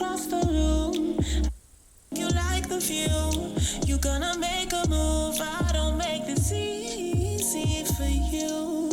across the room. You like the view. You gonna make a move. I don't make this easy for you.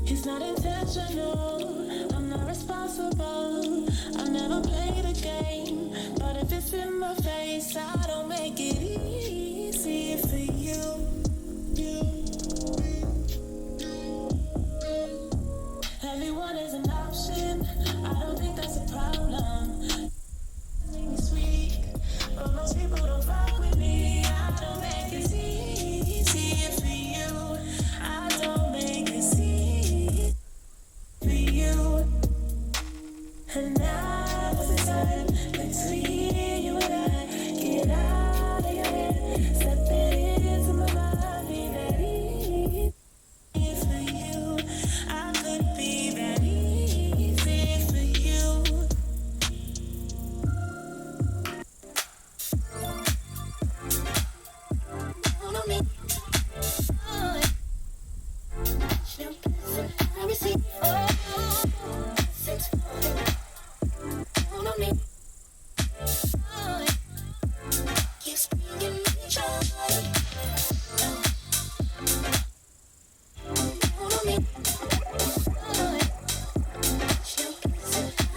It's not intentional. I'm not responsible. I never played a game. But if it's in my face, I don't make it easy for you. Everyone is an option. I don't think that's a problem. Make me sweet, but most people don't fuck with me. I don't make this easy for you. I don't make this easy for you. And now is the time between you and I. Get out of your head, step into my body, that easy for you. I could be that easy for you. Follow me. I receive. Follow me. Keeps bringing me joy. Follow me.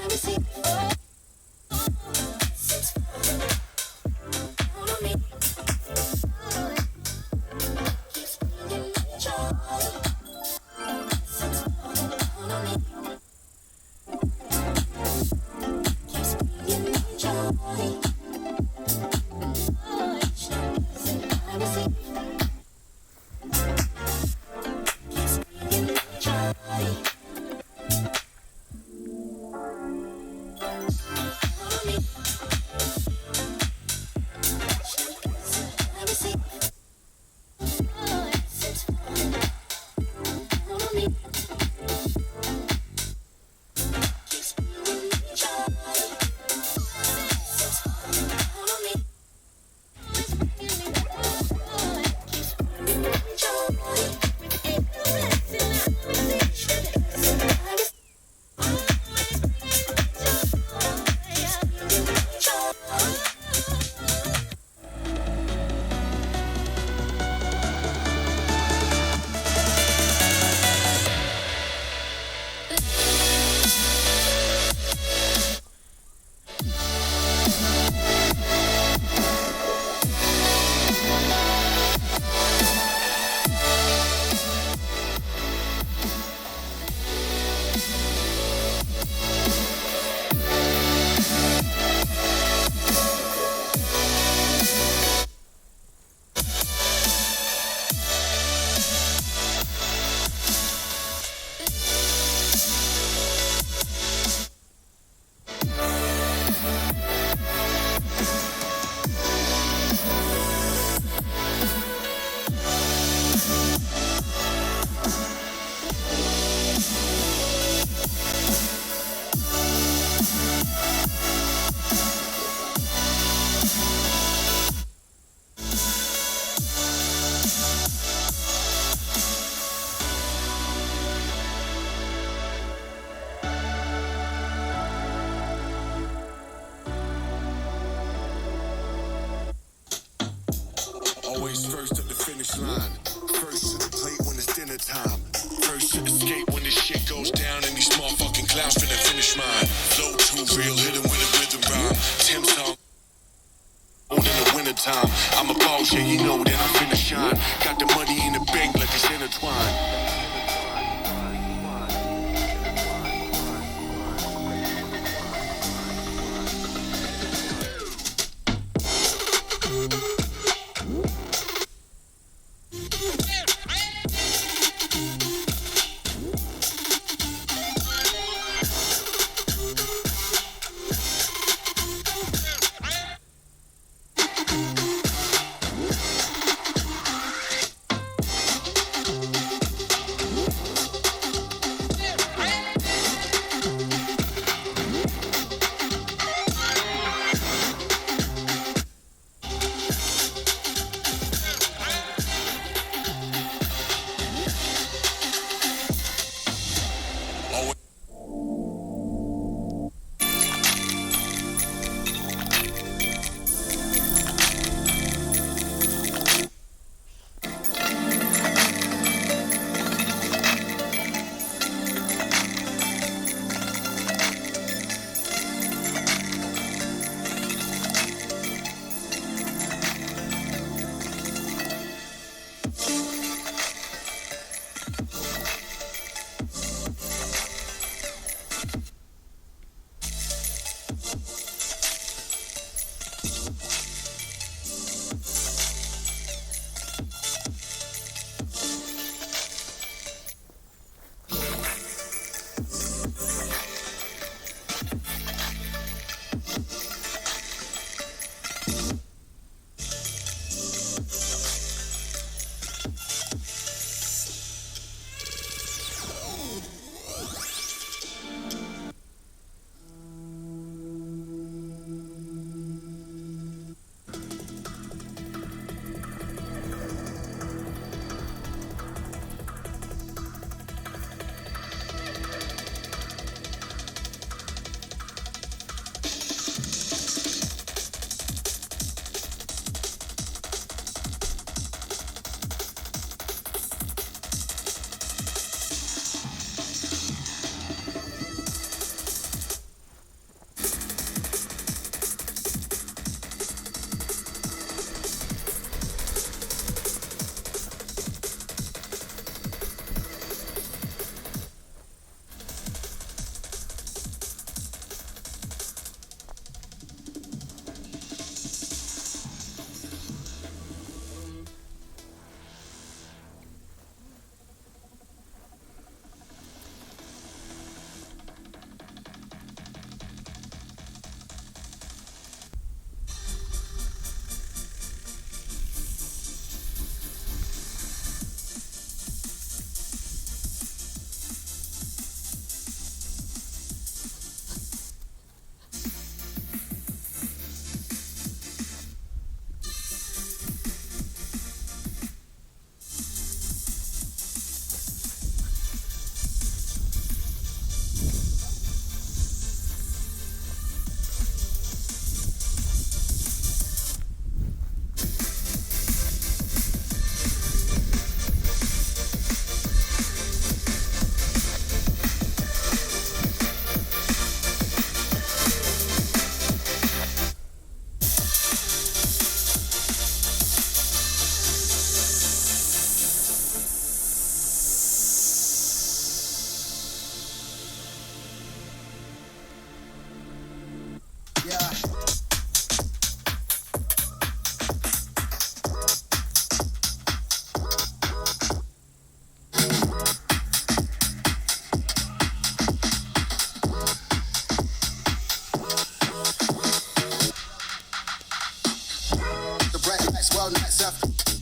I receive. Follow me. Keeps bringing me joy. Follow me. Keeps bringing me joy. I receive. Keeps bringing me joy. Follow me. I receive. Follow me. Keeps bringing me joy. Follow me. Keeps bringing me Always first at the finish line. First to the plate when it's dinner time. First to escape when this shit goes down and these motherfucking clowns finna finish mine. Flow too real, hit 'em with a rhythm rhyme. Tim song on in the wintertime. I'm a boss, yeah, you know that I'm finna shine. Got the money in the bank like it's intertwined. accept.